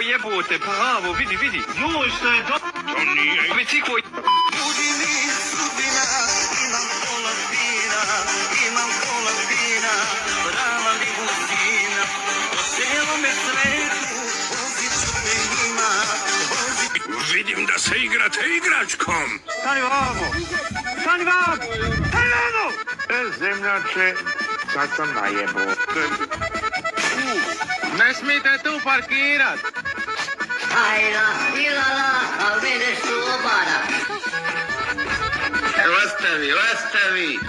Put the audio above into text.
jebote, bravo, vidi. Joj, što je to? To nije. Biciklo. Budi mi sudbina, imam pola vina, imam pola vina, prava limuzina, po cijelome svetu, vozit ću me njima, Vidim da se igrate igračkom. Stani vamo! Zemljače, sad sam najebo. Ne smijete tu parkirat! Ajla, ilala, a mene su obara. Ostavi!